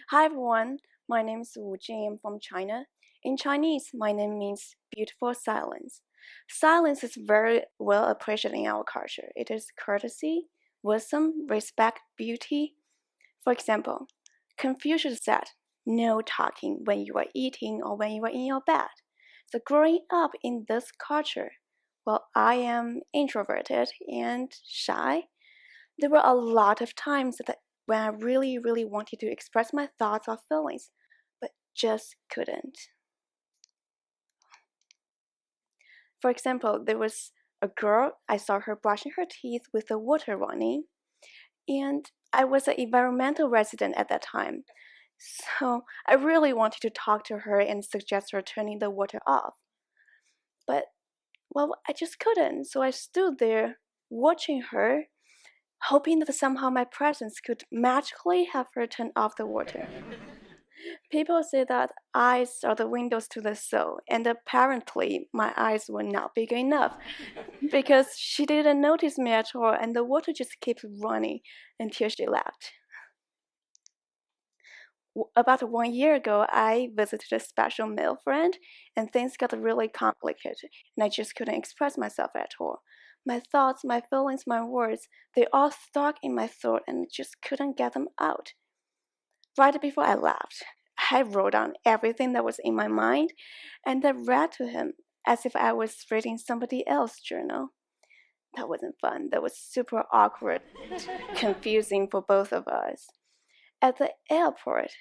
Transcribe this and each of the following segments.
Hi everyone, my name is Wujing. I'm from China. In Chinese, my name means beautiful silence. Silence is very well appreciated in our culture. It is courtesy, wisdom, respect, beauty. For example, Confucius said, no talking when you are eating or when you are in your bed. So growing up in this culture, while I am introverted and shy, there were a lot of times that when I really wanted to express my thoughts or feelings, but just couldn't. For example, there was a girl, I saw her brushing her teeth with the water running, and I was an environmental resident at that time. So I really wanted to talk to her and suggest her turning the water off. But, well, I just couldn't. So I stood there watching her, hoping that somehow my presence could magically have her turn off the water. People say that eyes are the windows to the soul, and apparently my eyes were not big enough because she didn't notice me at all, and the water just kept running until she left. About 1 year ago, I visited a special male friend, and things got really complicated, and I just couldn't express myself at all. My thoughts, my feelings, my words, they all stuck in my throat, and I just couldn't get them out. Right before I left, I wrote down everything that was in my mind, and I read to him as if I was reading somebody else's journal. That wasn't fun. That was super awkward, confusing for both of us. At the airport,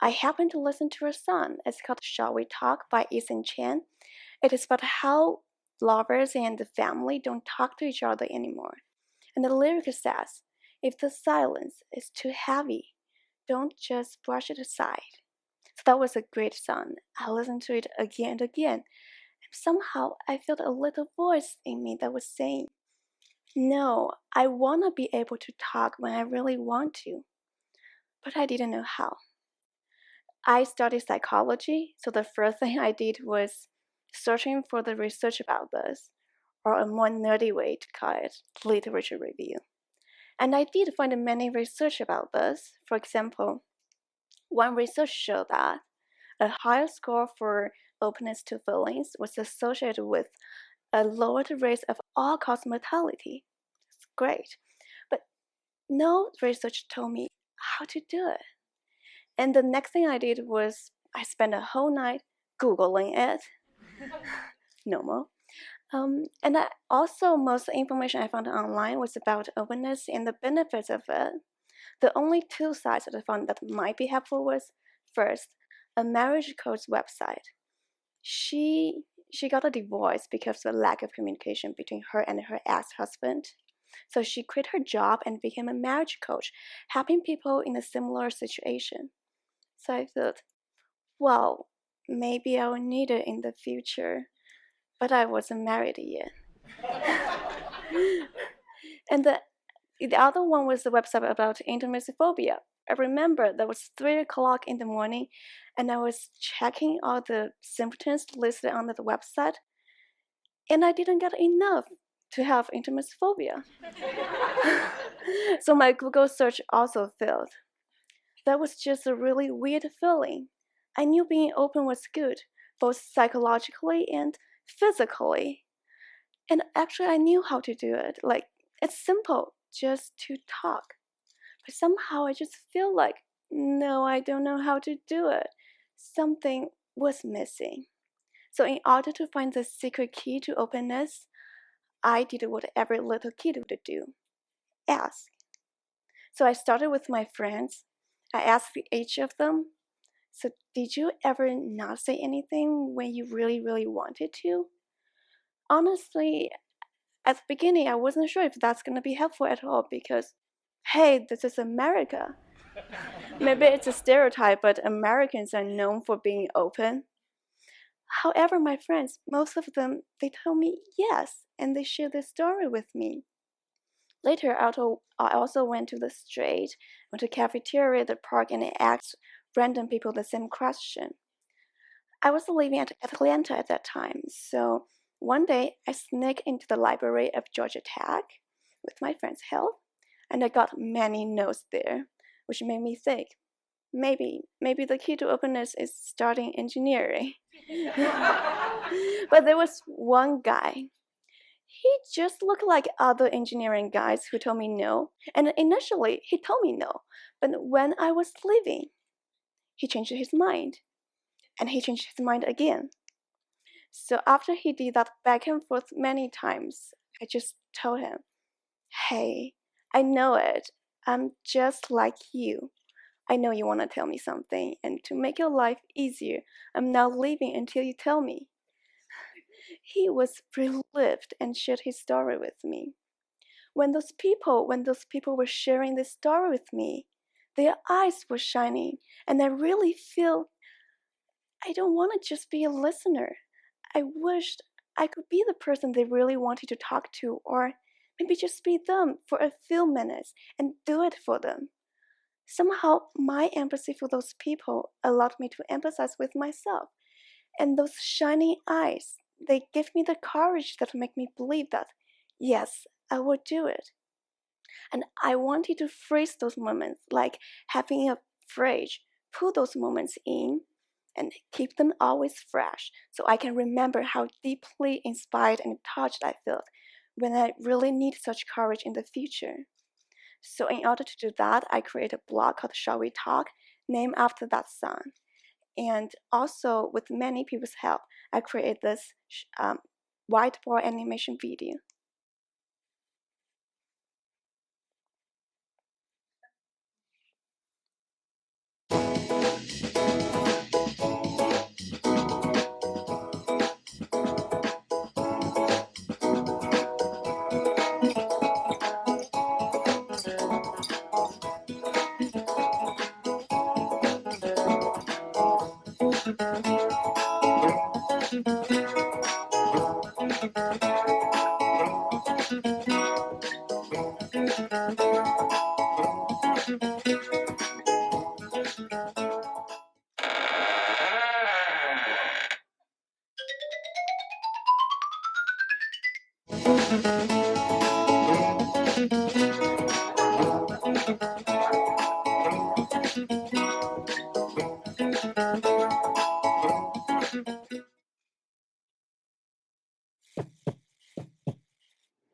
I happened to listen to a song. It's called Shall We Talk by Ethan Chen. It is about how lovers and the family don't talk to each other anymore. And the lyric says, if the silence is too heavy, don't just brush it aside. So that was a great song. I listened to it again and again. And somehow I felt a little voice in me that was saying, no, I want to be able to talk when I really want to. But I didn't know how. I studied psychology, so the first thing I did was searching for the research about this, or a more nerdy way to call it, literature review. And I did find many research about this. For example, one research showed that a higher score for openness to feelings was associated with a lowered rate of all-cause mortality. It's great. But no research told me how to do it. And the next thing I did was I spent a whole night Googling it. Normal. And most information I found online was about openness and the benefits of it. The only two sites that I found that might be helpful was, first, a marriage coach website. She got a divorce because of the lack of communication between her and her ex-husband. So she quit her job and became a marriage coach, helping people in a similar situation. So I thought, well, maybe I will need it in the future. But I wasn't married yet. And the other one was the website about intimacy phobia. I remember that was 3 o'clock in the morning, and I was checking all the symptoms listed on the website, and I didn't get enough to have intimacy phobia. So my Google search also failed. That was just a really weird feeling. I knew being open was good, both psychologically and physically. And actually, I knew how to do it. Like, it's simple, just to talk. But somehow I just feel like, no, I don't know how to do it. Something was missing. So, in order to find the secret key to openness, I did what every little kid would do: ask. So, I started with my friends. I asked each of them, so did you ever not say anything when you really wanted to? Honestly, at the beginning, I wasn't sure if that's going to be helpful at all because, hey, this is America. Maybe it's a stereotype, but Americans are known for being open. However, my friends, most of them, they told me yes, and they shared their story with me. Later, I also went to the street, went to cafeteria, the park, and I asked random people the same question. I was living at Atlanta at that time, so one day I sneaked into the library of Georgia Tech with my friend's help, and I got many notes there, which made me think, maybe the key to openness is studying engineering. But there was one guy. He just looked like other engineering guys who told me no. And initially, he told me no. But when I was leaving, he changed his mind. And he changed his mind again. So after he did that back and forth many times, I just told him, hey, I know it. I'm just like you. I know you want to tell me something, and to make your life easier, I'm now leaving until you tell me. He was relieved and shared his story with me. When those people were sharing this story with me, their eyes were shining, and I really feel I don't want to just be a listener. I wished I could be the person they really wanted to talk to, or maybe just be them for a few minutes and do it for them. Somehow, my empathy for those people allowed me to empathize with myself. And those shining eyes, they give me the courage that make me believe that, yes, I will do it. And I wanted to freeze those moments, like having a fridge, put those moments in, and keep them always fresh, so I can remember how deeply inspired and touched I felt when I really need such courage in the future. So in order to do that, I created a blog called Shall We Talk, named after that song. And also, with many people's help, I created this whiteboard animation video.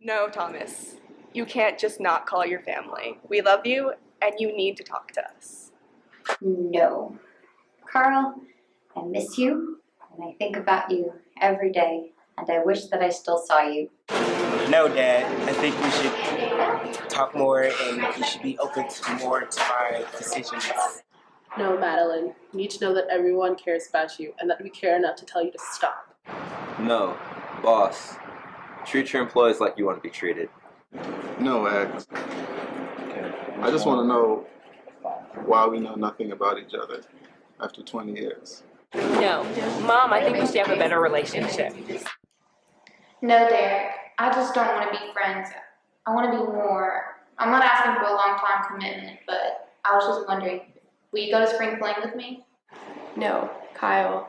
No, Thomas. You can't just not call your family. We love you, and you need to talk to us. No. Carl, I miss you, and I think about you every day, and I wish that I still saw you. No, Dad. I think we should talk more, and you should be open to more to my decisions. No, Madeline. You need to know that everyone cares about you, and that we care enough to tell you to stop. No, boss. Treat your employees like you want to be treated. No, X. I just want to know why we know nothing about each other after 20 years. No. Mom, I think we should have a better relationship. No, Derek. I just don't want to be friends. I want to be more. I'm not asking for a long-time commitment, but I was just wondering, will you go to spring fling with me? No, Kyle.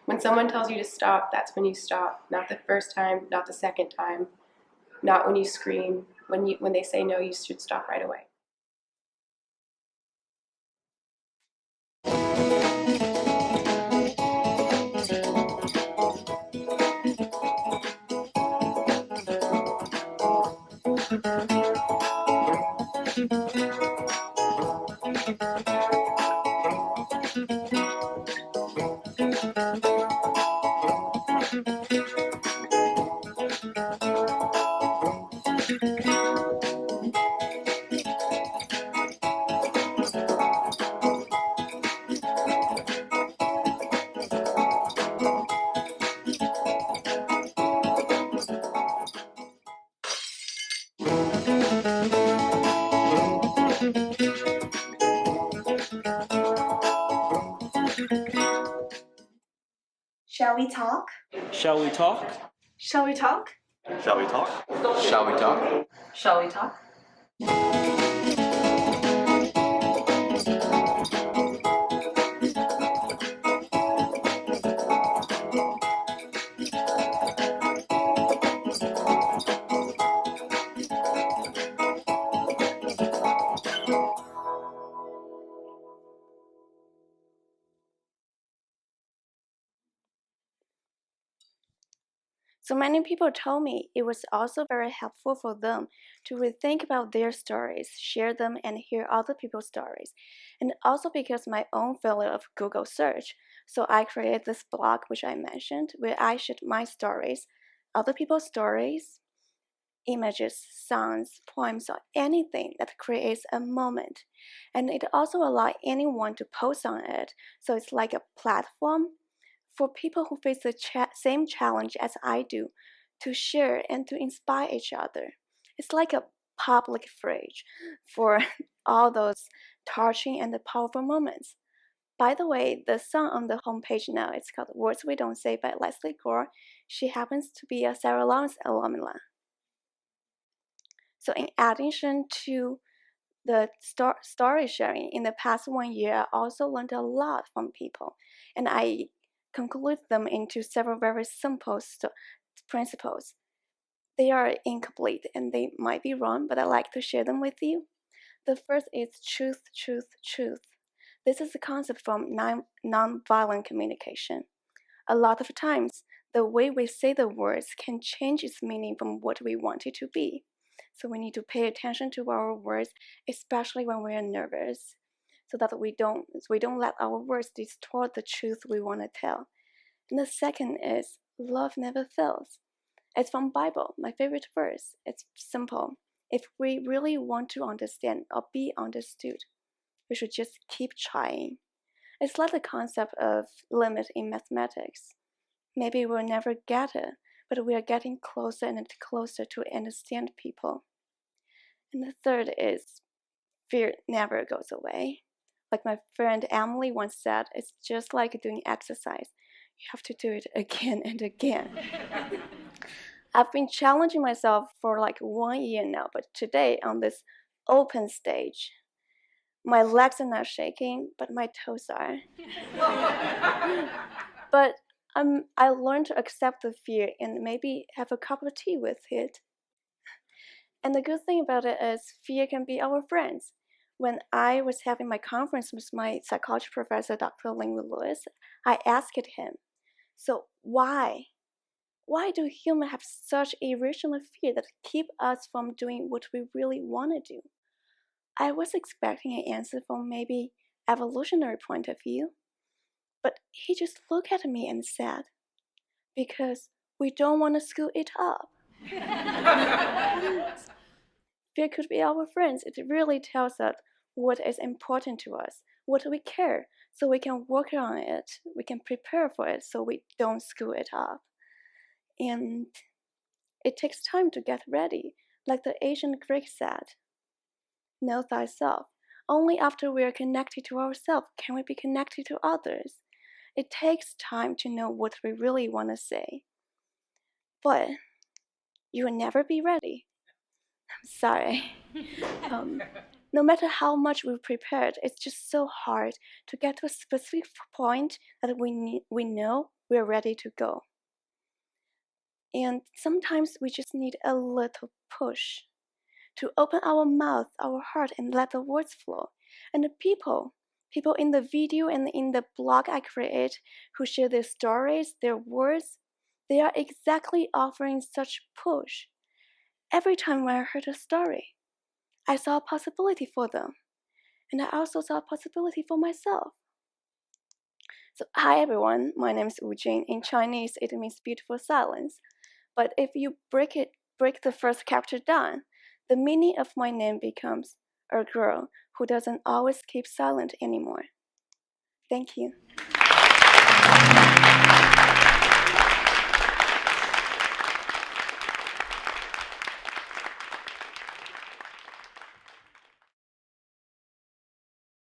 When someone tells you to stop, that's when you stop. Not the first time, not the second time, not when you scream. When they say no, you should stop right away. Shall we talk? Shall we talk? Shall we talk? Shall we talk? Shall we talk? Shall we talk? So many people told me it was also very helpful for them to rethink about their stories, share them, and hear other people's stories. And also because my own failure of Google search, so I created this blog which I mentioned, where I shared my stories, other people's stories, images, sounds, poems, or anything that creates a moment. And it also allows anyone to post on it, so it's like a platform for people who face the same challenge as I do to share and to inspire each other. It's like a public fridge for all those touching and powerful moments. By the way, the song on the homepage now is called Words We Don't Say by Leslie Gore. She happens to be a Sarah Lawrence alumna. So in addition to the story sharing in the past 1 year, I also learned a lot from people, and I conclude them into several very simple principles. They are incomplete and they might be wrong, but I like to share them with you. The first is truth, truth, truth. This is a concept from nonviolent communication. A lot of times, the way we say the words can change its meaning from what we want it to be. So we need to pay attention to our words, especially when we are nervous, so that we don't let our words distort the truth we want to tell. And the second is love never fails. It's from Bible, my favorite verse. It's simple. If we really want to understand or be understood, we should just keep trying. It's like the concept of limit in mathematics. Maybe we'll never get it, but we are getting closer and closer to understand people. And the third is fear never goes away. Like my friend Emily once said, it's just like doing exercise. You have to do it again and again. I've been challenging myself for like 1 year now, but today on this open stage, my legs are not shaking, but my toes are. But I learned to accept the fear and maybe have a cup of tea with it. And the good thing about it is fear can be our friends. When I was having my conference with my psychology professor, Dr. Lingwu Lewis, I asked him, so why do humans have such irrational fear that keep us from doing what we really want to do? I was expecting an answer from maybe evolutionary point of view, but he just looked at me and said, because we don't want to screw it up. Fear could be our friends. It really tells us what is important to us, what we care, so we can work on it, we can prepare for it so we don't screw it up. And it takes time to get ready, like the ancient Greeks said. Know thyself. Only after we are connected to ourselves can we be connected to others. It takes time to know what we really want to say. But you will never be ready. I'm sorry. No matter how much we've prepared, it's just so hard to get to a specific point that we know we're ready to go. And sometimes we just need a little push to open our mouth, our heart, and let the words flow. And the people in the video and in the blog I create who share their stories, their words, they are exactly offering such push. Every time when I heard a story, I saw a possibility for them. And I also saw a possibility for myself. So, hi everyone, my name is Wujing. In Chinese, it means beautiful silence. But if you break the first chapter down, the meaning of my name becomes a girl who doesn't always keep silent anymore. Thank you.